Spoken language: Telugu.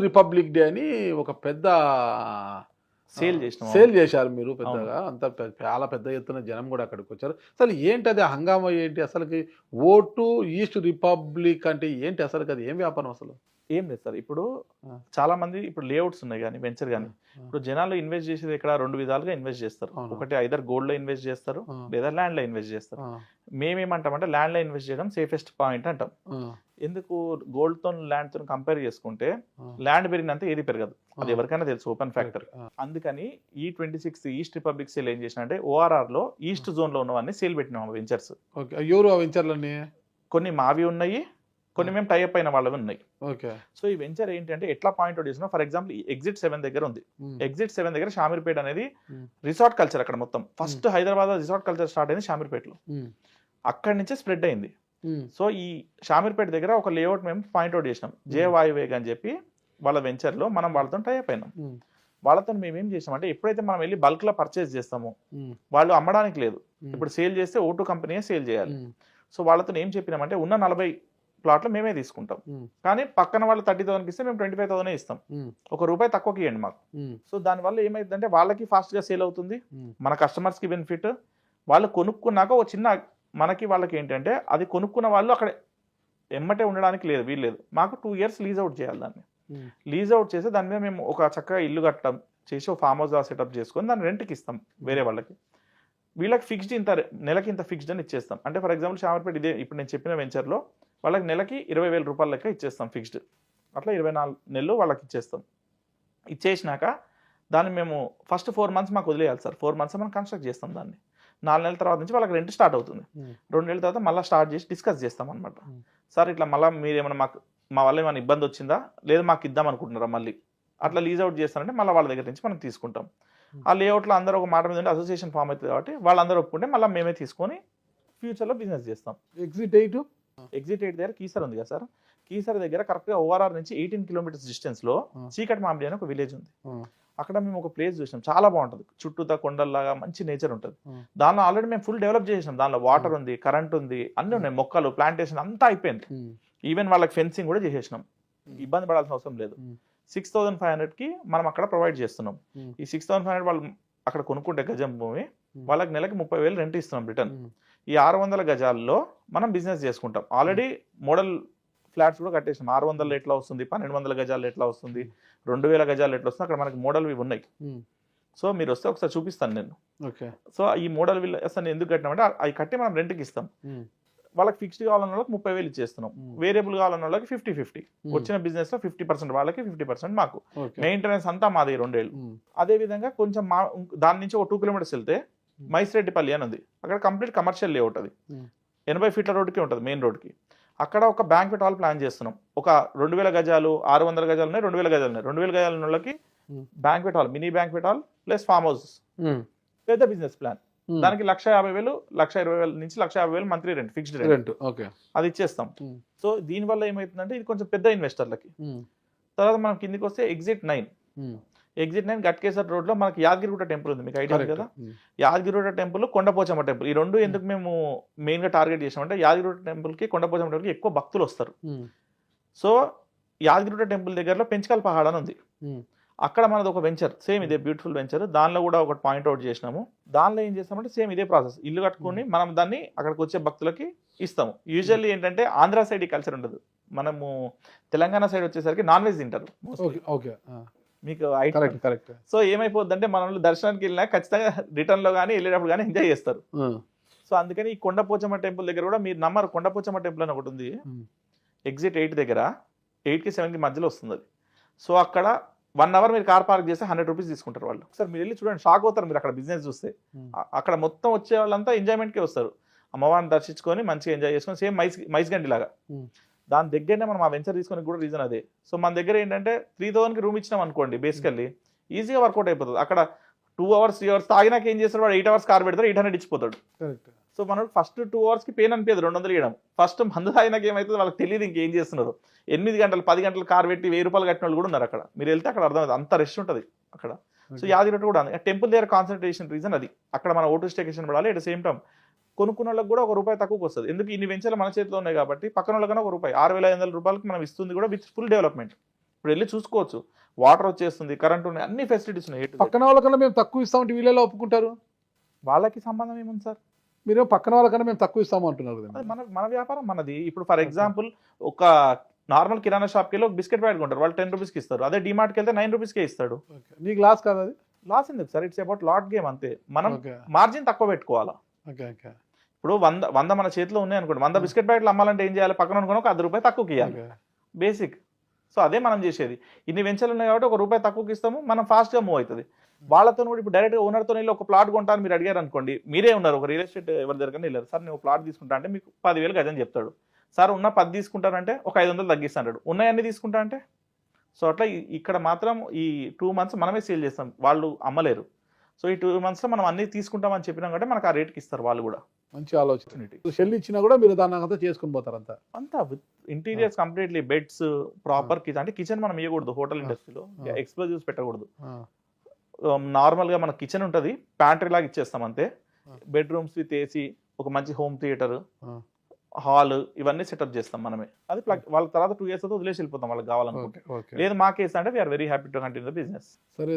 రిపబ్లిక్ డే అని ఒక పెద్ద సేల్ చేసినాం. సేల్ చేశారు మీరు పెద్దగా. అంత చాలా పెద్ద ఎత్తున జనం కూడా అక్కడికి వచ్చారు. అసలు ఏంటి అది హంగామా ఏంటి? అసలుకి ఓటు ఈస్ట్ రిపబ్లిక్ అంటే ఏంటి? అసలు అది ఏం వ్యాపారం అసలు? ఏం లేదు సార్. ఇప్పుడు ఆ. చాలా మంది ఇప్పుడు లేఅవుట్స్ ఉన్నాయి కానీ వెంచర్ కానీ ఆ. ఇప్పుడు జనాలు ఇన్వెస్ట్ చేసేది ఇక్కడ రెండు విధాలుగా ఇన్వెస్ట్ చేస్తారు. అవును. ఒకటి ఐదర్ గోల్డ్ లో ఇన్వెస్ట్ చేస్తారు, ఆ. లేదా ల్యాండ్ లో ఇన్వెస్ట్ చేస్తారు. ఆ, మేమేమంటామంటే ల్యాండ్ లో ఇన్వెస్ట్ చేయడం సేఫెస్ట్ పాయింట్ అంటాం. ఆ, ఎందుకు గోల్డ్ తో ల్యాండ్ తో కంపేర్ చేసుకుంటే ఆ. ల్యాండ్ పెరిగినంత ఏది పెరగదు, అది ఆ. ఎవరికైనా తెలుసు, ఓపెన్ ఫ్యాక్టర్. ఆ. అందుకని ఈ 26 ఈస్ట్ రిపబ్లిక్ సేల్ ఏం చేసిన అంటే ఓఆర్ఆర్ లో ఈస్ట్ జోన్ లో ఉన్నవన్నీ సేల్ పెట్టినాం వెంచర్స్. ఓకే. ఎవరు ఆ వెంచర్లన్నీ? కొన్ని మావి ఉన్నాయి, కొన్ని మేము టైఅప్ అయిన వాళ్ళవి ఉన్నాయి. ఓకే. సో ఈ వెంచర్ ఏంటంటే ఎట్లా పాయింట్ అవుట్ చేసినా, ఫర్ ఎగ్జాంపుల్ ఎగ్జిట్ 7 దగ్గర ఉంది. ఉమ్, ఎగ్జిట్ 7 దగ్గర షామీర్పేట అనేది ఉమ్, రిసార్ట్ కల్చర్. అక్కడ మొత్తం first Hyderabad resort culture start అయింది షామీర్పేటలో, ఉమ్, అక్కడి నుంచే స్ప్రెడ్ అయింది. ఉమ్, సో ఈ షామీర్పేట దగ్గర ఒక లేఅవుట్ మేము పాయింట్ అవుట్ చేసినాం, జే వాయువేగ్ అని చెప్పి వాళ్ళ వెంచర్లో మనం వాళ్ళతో టైఅప్ అయినాం. ఉమ్, వాళ్ళతో మేము ఏం చేసామంటే ఎప్పుడైతే మనం వెళ్ళి బల్క్లో పర్చేస్ చేస్తామో ఉమ్, వాళ్ళు అమ్మడానికి లేదు, ఉమ్, ఇప్పుడు సేల్ చేస్తే ఓటు కంపెనీయే సేల్ చేయాలి. ఉమ్, సో వాళ్ళతో ఏం చెప్పినామంటే ఉన్న 40 ప్లాట్లు మేమే తీసుకుంటాం, ఉమ్, కానీ పక్కన వాళ్ళు 30,000 ఇస్తే మేము 25,000 ఇస్తాం, ఉమ్, ₹1 తక్కువకి ఇవ్వండి మాకు. ఉమ్, సో దానివల్ల ఏమైందంటే వాళ్ళకి ఫాస్ట్గా సేల్ అవుతుంది, ఉమ్, మన కస్టమర్స్కి బెనిఫిట్. వాళ్ళు కొనుక్కున్నాక ఒక చిన్న మనకి వాళ్ళకి ఏంటంటే అది కొనుక్కున్న వాళ్ళు అక్కడ ఎమ్మటే ఉండడానికి లేదు, వీల్లేదు. మాకు 2 years లీజ్ అవుట్ చేయాలి దాన్ని. ఉమ్, లీజ్ అవుట్ చేసి దాని మీద మేము ఒక చక్కగా ఇల్లు కట్టడం చేసి ఒక ఫామ్ హౌస్ సెటప్ చేసుకొని దాన్ని రెంట్కి ఇస్తాం వేరే వాళ్ళకి. వీళ్ళకి ఫిక్స్డ్ ఇంత నెలకి ఇంత ఫిక్స్డ్ అని ఇచ్చేస్తాం. అంటే ఫర్ ఎగ్జాంపుల్ షామర్పేట ఇదే ఇప్పుడు నేను చెప్పిన వెంచర్లో వాళ్ళకి నెలకి 20,000 రూపాయల లెక్క ఇచ్చేస్తాం ఫిక్స్డ్. అట్లా 24 నెలలు వాళ్ళకి ఇచ్చేస్తాం. ఇచ్చేసినాక దాన్ని మేము ఫస్ట్ 4 months మాకు వదిలేయాలి సార్. 4 months మనం కన్స్ట్రక్ట్ చేస్తాం దాన్ని. 4 నెలల తర్వాత నుంచి వాళ్ళకి రెంట్ స్టార్ట్ అవుతుంది. ఉమ్, 2 నెలల తర్వాత మళ్ళీ స్టార్ట్ చేసి డిస్కస్ చేస్తాం అనమాట. ఉమ్. సార్ ఇట్లా మళ్ళీ మీరేమైనా మా వల్ల ఏమైనా ఇబ్బంది వచ్చిందా, లేదా మాకు ఇద్దాం అనుకుంటున్నారా మళ్ళీ, అట్లా లీజ్ అవుట్ చేస్తారంటే మళ్ళీ వాళ్ళ దగ్గర నుంచి మనం తీసుకుంటాం. ఆ లేఅవుట్లో అందరూ ఒక మాట మీద ఉంటే అసోసియేషన్ ఫామ్ అవుతుంది కాబట్టి వాళ్ళందరూ ఒప్పుకుంటే మళ్ళీ మేమే తీసుకొని ఫ్యూచర్లో బిజినెస్ చేస్తాం. ఎగ్జిట్ 8. ఎగ్జిట్ 8 దగ్గర కీసర్ ఉంది కదా సార్, కీసర్ దగ్గర కరెక్ట్గా ఓఆర్ఆర్ నుంచి 18 kilometers డిస్టెన్స్లో చీకటి మామిడి అని ఒక విలేజ్ ఉంది. అక్కడ మేము ఒక ప్లేస్ చూసాం, చాలా బాగుంటుంది, చుట్టూతా కొండల్లాగా మంచి నేచర్ ఉంటుంది. దానిలో ఆల్రెడీ మేము ఫుల్ డెవలప్ చేసాం, దానిలో వాటర్ ఉంది, కరెంట్ ఉంది, అన్నీ ఉన్నాయి, మొక్కలు ప్లాంటేషన్ అంతా అయిపోయింది. ఈవెన్ వాళ్ళకి ఫెన్సింగ్ కూడా చేసేసినాం, ఇబ్బంది పడాల్సిన అవసరం లేదు. 6,500కి మనం అక్కడ ప్రొవైడ్ చేస్తున్నాం. ఈ 6,500 వాళ్ళు అక్కడ కొనుక్కుంటే గజం భూమి వాళ్ళకి నెలకి 30,000 రెంట్ ఇస్తున్నాం రిటర్న్. ఈ 600 గజాల్లో మనం బిజినెస్ చేసుకుంటాం. ఆల్రెడీ మోడల్ ఫ్లాట్స్ కూడా కట్టేసినాం. 600 ఎట్లా వస్తుంది, 1,200 గజాలు ఎట్లా వస్తుంది, 2,000 గజాలు ఎట్లా వస్తుంది, అక్కడ మనకి మోడల్ ఇవి ఉన్నాయి. సో మీరు వస్తే ఒకసారి చూపిస్తాను నేను. ఓకే. సో ఈ మోడల్ విల్ అసలు ఎందుకు కట్టినామంటే అవి కట్టి మనం రెంట్కి ఇస్తాం. వాళ్ళకి ఫిక్స్డ్ కావాలన్న వాళ్ళకి 30,000 ఇచ్చేస్తున్నాం, వేరియబుల్ కావాలన్న వాళ్ళకి 50-50. వచ్చిన బిజినెస్ లో 50% వాళ్ళకి, 50% మాకు. మెయింటెనెన్స్ అంతా మాది 2 ఏళ్ళు. అదే విధంగా కొంచెం దాని నుంచి ఒక 2 kilometers వెళ్తే మైసిరెడ్డిపల్లి అని ఉంది, అక్కడ కంప్లీట్ కమర్షియల్ లేఅవుట్, అది 80 feet రోడ్కి ఉంటుంది, మెయిన్ రోడ్కి. అక్కడ ఒక బ్యాంక్వెట్ హాల్ ప్లాన్ చేస్తున్నాం. ఒక 2,000 గజాలు, 600 గజాలు ఉన్నాయి, 2,000 గజాలు ఉన్నాయి. 2,000 గజాల ఉన్న వాళ్ళకి banquet hall, mini banquet hall plus farm house, పెద్ద బిజినెస్ ప్లాన్. దానికి 1,50,000, 1,20,000 నుంచి 1,50,000 మంత్లీ రెంట్, ఫిక్స్డ్ రెంట్, అది ఇచ్చేస్తాం. సో దీనివల్ల ఏమవుతుందంటే ఇది కొంచెం పెద్ద ఇన్వెస్టర్లకి. తర్వాత మనం కిందికి వస్తే ఎగ్జిట్ 9. ఎగ్జిట్ 9 గట్కేసర్ రోడ్ లో మనకి యాదగిరిగుట్ట టెంపుల్ ఉంది, మీకు ఐడియా ఉంది కదా. యాదగిరిగుట్ట టెంపుల్, కొండపోచమ్మ టెంపుల్, ఈ రెండు ఎందుకు మేము మెయిన్ గా టార్గెట్ చేసామంటే యాదగిరిగుట్ట టెంపుల్ కి, కొండపోచమ్మ టెంపుల్ కి ఎక్కువ భక్తులు వస్తారు. సో యాదగిరిగుట్ట టెంపుల్ దగ్గరలో పెంచకల్ పహాడ్ అని ఉంది, అక్కడ మనది ఒక వెంచర్, సేమ్ ఇదే బ్యూటిఫుల్ వెంచర్. దానిలో కూడా ఒక పాయింట్ అవుట్ చేసినాము. దానిలో ఏం చేస్తామంటే సేమ్ ఇదే ప్రాసెస్, ఇల్లు కట్టుకొని మనం దాన్ని అక్కడికి వచ్చే భక్తులకి ఇస్తాము. యూజువల్లీ ఏంటంటే ఆంధ్ర సైడ్ ఈ కల్చర్ ఉండదు, మనము తెలంగాణ సైడ్ వచ్చేసరికి నాన్ వెజ్ తింటారు మీకు. సో ఏమైపోద్ది అంటే మనం దర్శనానికి వెళ్ళినా ఖచ్చితంగా రిటర్న్ లో కానీ వెళ్ళేటప్పుడు కానీ ఎంజాయ్ చేస్తారు. సో అందుకని ఈ కొండపోచమ్మ టెంపుల్ దగ్గర కూడా మీరు నమ్మరు, కొండపోచమ్మ టెంపుల్ అని ఒకటి ఉంది, ఎగ్జిట్ 8 దగ్గర 8కి 7కి మధ్యలో వస్తుంది అది. సో అక్కడ 1 hour మీరు కార్ పార్క్ చేస్తే 100 రూపీస్ తీసుకుంటారు వాళ్ళు. సార్ మీరు వెళ్ళి చూడండి, షాక్ అవుతారు మీరు అక్కడ బిజినెస్ చూస్తే. అక్కడ మొత్తం వచ్చే వాళ్ళంతా ఎంజాయ్మెంట్కే వస్తారు, అమ్మవారిని దర్శించుకొని మంచిగా ఎంజాయ్ చేసుకొని, సేమ్ మైస్గండి లాగా. దాని దగ్గరనే మనం ఆ వెంచర్ తీసుకొని కూడా రీజన్ అదే. సో మన దగ్గర ఏంటంటే 3,000కి రూమ్ ఇచ్చినాం అనుకోండి, బేసికల్లీ ఈజీగా వర్కౌట్ అయిపోతుంది. అక్కడ 2 hours 3 hours తాగినాక ఏం చేస్తాడు వాడు, 8 hours కార్ పెడతాడు, 800 ఇచ్చిపోతాడు. సో మనకు ఫస్ట్ 2 hours పెయిన్ అనిపించదు 200 ఇవ్వడం. ఫస్ట్ మందు తాగినాక ఏమవుతుంది వాళ్ళకి తెలియదు ఇంకేం చేస్తున్నారు. 8 గంటలు 10 గంటలు కార్ పెట్టి 1,000 రూపాయలు కట్టిన వాళ్ళు కూడా ఉన్నారు అక్కడ. మీరు వెళ్తే అక్కడ అర్థమవుతుంది, అంత రష్ ఉంటుంది అక్కడ. సో యాదగిరి కూడా టెంపుల్ దగ్గర కాన్సన్ట్రేషన్ రీజన్ అది. అక్కడ మన ఓటు స్టేషన్ పడాలి, అట్ ద సేమ్ టైం కొనుక్కున్న వాళ్ళకి కూడా ₹1 తక్కువకి వస్తుంది. ఎందుకు ఇన్ని వెంచర్లు మన చేతిలో ఉన్నాయి కాబట్టి పక్కన వాళ్ళకన్నా ₹1, 6,500 రూపాయలకి మనం ఇస్తుంది కూడా విత్ ఫుల్ డెవలప్మెంట్. ఇప్పుడు వెళ్ళి చూసుకోవచ్చు, వాటర్ వచ్చేస్తుంది, కరెంట్ ఉన్నాయి, అన్ని ఫెసిలిటీస్ ఉన్నాయి. A to Z. పక్కన వాళ్ళకన్నా మేము తక్కువ ఇస్తామంటే వీళ్ళలో ఒప్పుకుంటారు. వాళ్ళకి సంబంధం ఏముంది సార్? మీరు పక్కన వాళ్ళకన్నా మేము తక్కువ ఇస్తాము అంటున్నారు కదా. అది మన వ్యాపారం మనది. ఇప్పుడు ఫర్ ఎగ్జాంపుల్ ఒక నార్మల్ కిరాణా షాప్కి వెళ్ళి ఒక బిస్కెట్ ప్యాకెట్ కొంటారు, వాళ్ళు 10 రూపీస్కి ఇస్తారు. అదే డిమార్ట్కి వెళ్తే 9 రూపీస్కే ఇస్తాడు. నీకు లాస్ కాదు అది. లాస్ ఎందుకు sir? It's about lot game అంతే. మనం ఓకే మార్జిన్ తక్కువ పెట్టుకోవాలా. ఓకే ఓకే ఇప్పుడు 100 మన చేతిలో ఉన్నాయి అనుకోండి, 100 బిస్కెట్ ప్యాకెట్లు అమ్మాలంటే ఏం చేయాలి? పక్కన అనుకుని ఒక 10 రూపాయలు తక్కువకి ఇవ్వాలి, బేసిక్. సో అదే మనం చేసేది. ఇన్ని వెంచర్లు ఉన్నాయి కాబట్టి ఒక రూపాయి తక్కువకి ఇస్తాము, మనం ఫాస్ట్గా మూవ్ అవుతుంది. వాళ్ళతో కూడా ఇప్పుడు డైరెక్ట్గా ఓనర్తో వెళ్ళి ఒక ప్లాట్ కొంటాను మీరు అడిగారు అనుకోండి, మీరే ఉన్నారు ఒక రియల్ ఎస్టేట్ ఎవరి దగ్గర వెళ్ళారు, సార్ నేను ప్లాట్ తీసుకుంటా అంటే మీకు 10,000 గజం చెప్తాడు. సార్ ఉన్న 10 తీసుకుంటానంటే ఒక 500 తగ్గిస్తాడు, ఉన్నాయన్నీ తీసుకుంటా అంటే. సో అట్లా ఇక్కడ మాత్రం ఈ 2 months మనమే సేల్ చేస్తాం, వాళ్ళు అమ్మలేరు. సో ఈ 2 monthsలో మనం అన్ని తీసుకుంటామని చెప్పినాం కాబట్టి మనకు ఆ రేట్కి ఇస్తారు వాళ్ళు కూడా. మంచి ఆలోచన. షెల్ ఇచ్చినా కూడా మీరు దాన్ని అంతా చేసుకుని పోతారు అంతా. అంతా with interiors completely, beds, proper kitchen. అంటే కిచెన్ మనం ఇవ్వకూడదు హోటల్ ఇండస్ట్రీలో, ఎక్స్ప్లోజివ్స్ పెట్టకూడదు. నార్మల్గా మన కిచెన్ ఉంటుంది, ప్యాంట్రీ లాగా ఇచ్చేస్తాం అంతే. బెడ్రూమ్స్ విత్ ఏసీ, ఒక మంచి హోమ్ థియేటర్, హాల్, ఇవన్నీ సెటప్ చేస్తాం మనమే. అది వాళ్ళ తర్వాత 2 years వదిలేసి వెళ్ళిపోతాం వాళ్ళకి కావాలనుకుంటే. లేదు మా కేసు అంటే we're very happy to continue the business. సరే.